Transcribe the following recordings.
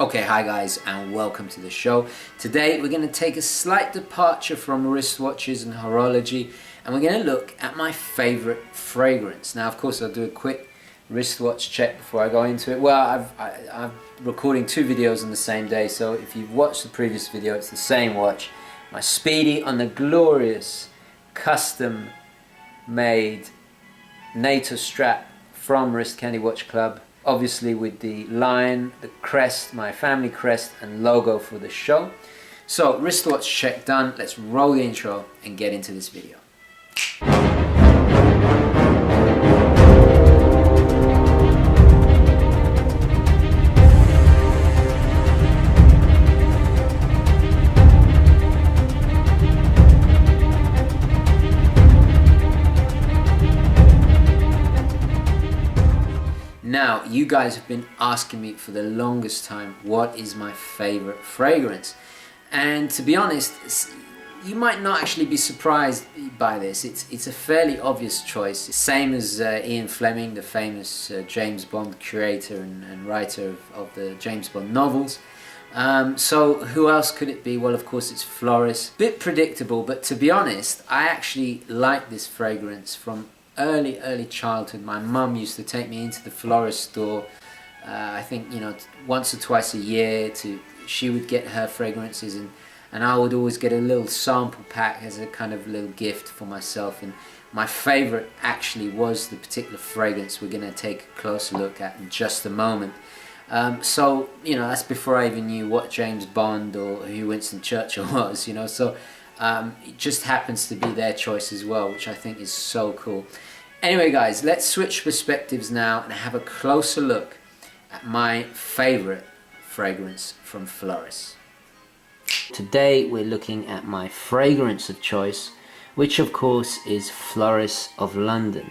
Okay, hi guys, and welcome to the show. Today we're going to take a slight departure from wristwatches and horology, and we're going to look at my favorite fragrance. Now, of course, I'll do a quick wristwatch check before I go into it. Well, I'm recording two videos on the same day, so if you've watched the previous video, it's the same watch. My Speedy on the glorious custom-made NATO strap from Wrist Candy Watch Club. Obviously with the lion, the crest, my family crest and logo for the show. So wristwatch check done. Let's roll the intro and get into this video. Now, you guys have been asking me for the longest time, what is my favorite fragrance? And to be honest, you might not actually be surprised by this. It's a fairly obvious choice. Same as Ian Fleming, the famous James Bond curator and writer of the James Bond novels. So who else could it be? Well, of course it's Floris. Bit predictable, but to be honest, I actually like this fragrance from early childhood. My mum used to take me into the Floris store. I think once or twice a year. She would get her fragrances, and I would always get a little sample pack as a kind of little gift for myself. And my favorite actually was the particular fragrance we're going to take a closer look at in just a moment. So that's before I even knew what James Bond or who Winston Churchill was. So it just happens to be their choice as well, which I think is so cool. Anyway guys, let's switch perspectives now and have a closer look at my favorite fragrance from Floris. Today we're looking at my fragrance of choice, which of course is Floris of London.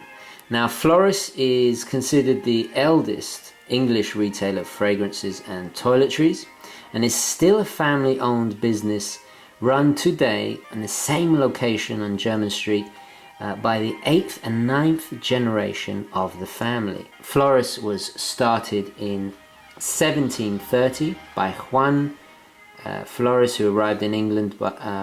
Now, Floris is considered the eldest English retailer of fragrances and toiletries, and is still a family-owned business run today in the same location on Jermyn Street by the 8th and 9th generation of the family. Floris was started in 1730 by Juan Floris, who arrived in England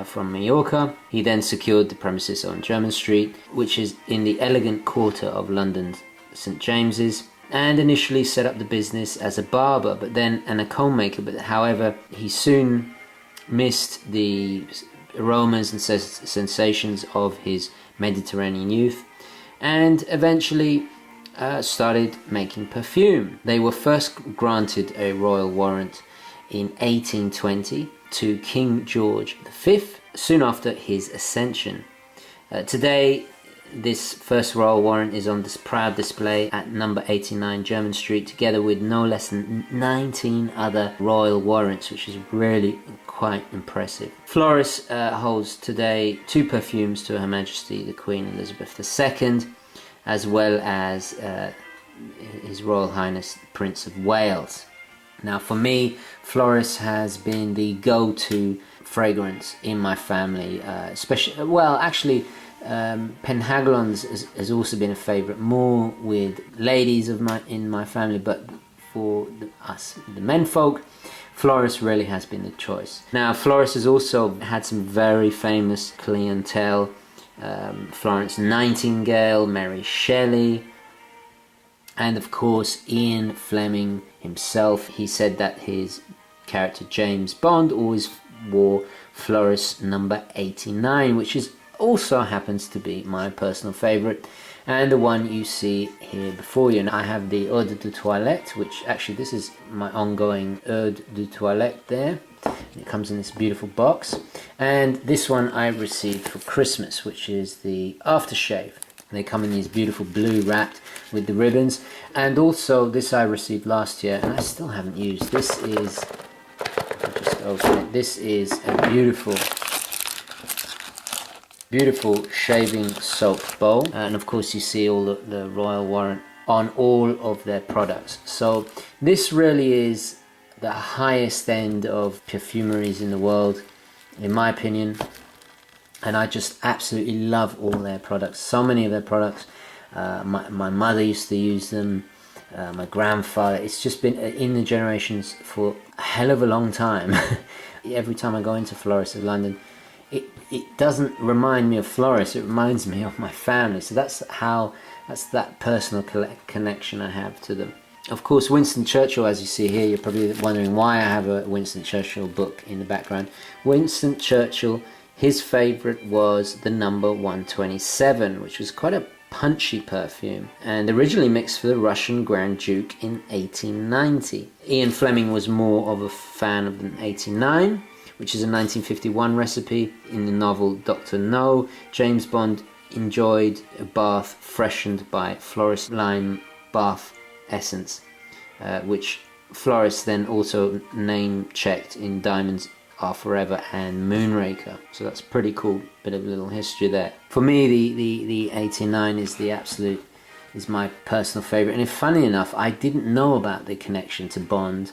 from Mallorca. He then secured the premises on Jermyn Street, which is in the elegant quarter of London's St James's, and initially set up the business as a barber and a comb maker, but however he soon missed the aromas and sensations of his Mediterranean youth, and eventually started making perfume. They were first granted a royal warrant in 1820 to King George V, soon after his ascension. Today, this first royal warrant is on this proud display at number 89 Jermyn Street, together with no less than 19 other royal warrants, which is really quite impressive. Floris holds today two perfumes to Her Majesty the Queen Elizabeth II, as well as His Royal Highness Prince of Wales. Now, for me, Floris has been the go-to fragrance in my family, especially, well, actually, Penhagolons has also been a favourite, more with ladies in my family, but for us, the menfolk, Floris really has been the choice. Now, Floris has also had some very famous clientele, Florence Nightingale, Mary Shelley, and of course Ian Fleming himself. He said that his character James Bond always wore Floris number 89, which also happens to be my personal favourite, and the one you see here before you. And I have the Eau de Toilette, which actually this is my ongoing Eau de Toilette there. It comes in this beautiful box. And this one I received for Christmas, which is the aftershave. They come in these beautiful blue wrapped with the ribbons. And also this I received last year and I still haven't used. This is, I'll just open it. This is a beautiful shaving soap bowl, and of course you see all the royal warrant on all of their products. So this really is the highest end of perfumeries in the world, in my opinion, and I just absolutely love all their products. So many of their products, my mother used to use them, my grandfather. It's just been in the generations for hell of a long time. Every time I go into Floris in London, it doesn't remind me of Floris, it reminds me of my family. So that's that personal connection I have to them. Of course, Winston Churchill, as you see here, you're probably wondering why I have a Winston Churchill book in the background. Winston Churchill, his favourite was the number 127, which was quite a punchy perfume, and originally mixed for the Russian Grand Duke in 1890. Ian Fleming was more of a fan of the 89, which is a 1951 recipe. In the novel Dr. No, James Bond enjoyed a bath freshened by Floris lime bath essence, which Floris then also name-checked in Diamonds Are Forever and Moonraker. So that's pretty cool, bit of a little history there. For me, the 89 is my personal favourite. And if funny enough, I didn't know about the connection to Bond,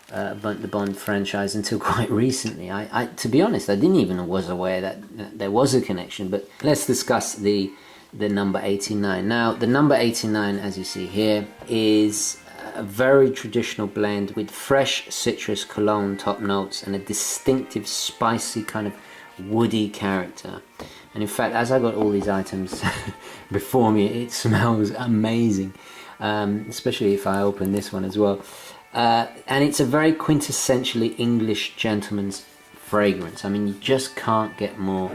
the Bond franchise until quite recently. I to be honest, I didn't even was aware that there was a connection. But let's discuss the number 89. Now, the number 89, as you see here, is a very traditional blend with fresh citrus cologne top notes and a distinctive spicy kind of woody character. And in fact, as I got all these items before me, it smells amazing, especially if I open this one as well. And it's a very quintessentially English gentleman's fragrance. I mean, you just can't get more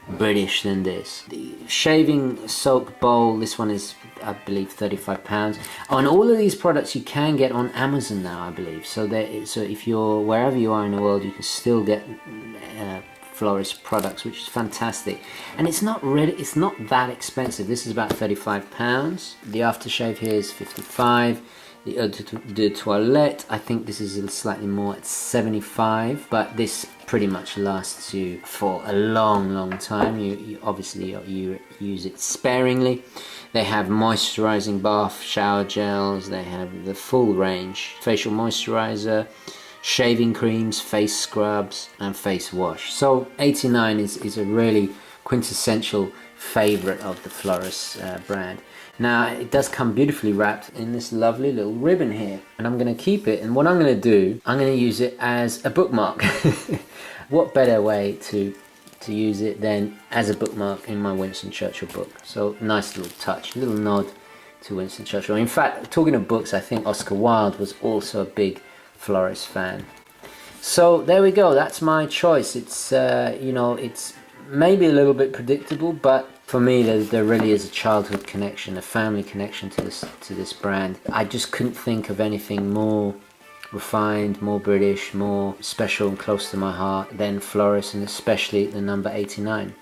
British than this. The shaving soap bowl, this one is, I believe, £35. On all of these products you can get on Amazon now, I believe. So if you're wherever you are in the world, you can still get Floris products, which is fantastic. And it's not that expensive. This is about £35. The aftershave here is 55. The eau de toilette, I think this is slightly more at 75, but this pretty much lasts you for a long time. You obviously you use it sparingly. They have moisturizing bath shower gels, they have the full range, facial moisturizer, shaving creams, face scrubs and face wash. So 89 is a really quintessential favorite of the Floris brand. Now, it does come beautifully wrapped in this lovely little ribbon here, and I'm going to keep it, and what I'm going to do, I'm going to use it as a bookmark. What better way to use it than as a bookmark in my Winston Churchill book? So nice little touch, little nod to Winston Churchill. In fact, talking of books, I think Oscar Wilde was also a big Floris fan. So there we go, that's my choice. It's it's maybe a little bit predictable, but for me there really is a childhood connection, a family connection to this brand. I just couldn't think of anything more refined, more British, more special and close to my heart than Floris, and especially the number 89.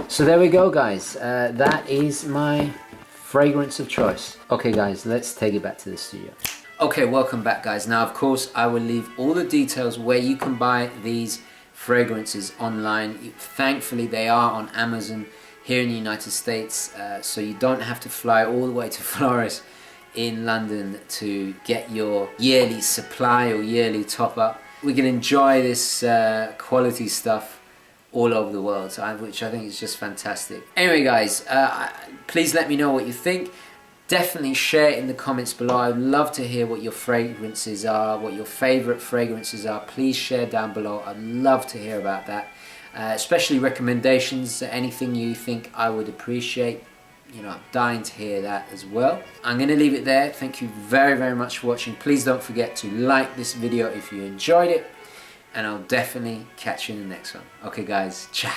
So there we go, guys. That is my fragrance of choice. Okay guys, let's take it back to the studio. Okay, welcome back guys. Now of course I will leave all the details where you can buy these fragrances online. Thankfully they are on Amazon here in the United States, so you don't have to fly all the way to Floris in London to get your yearly supply or yearly top up. We can enjoy this quality stuff all over the world, which I think is just fantastic. Anyway guys, please let me know what you think. Definitely share it in the comments below. I'd love to hear what your fragrances are, what your favorite fragrances are. Please share down below. I'd love to hear about that. Especially recommendations, anything you think I would appreciate. You know, I'm dying to hear that as well. I'm going to leave it there. Thank you very much for watching. Please don't forget to like this video if you enjoyed it, and I'll definitely catch you in the next one. Okay guys, ciao.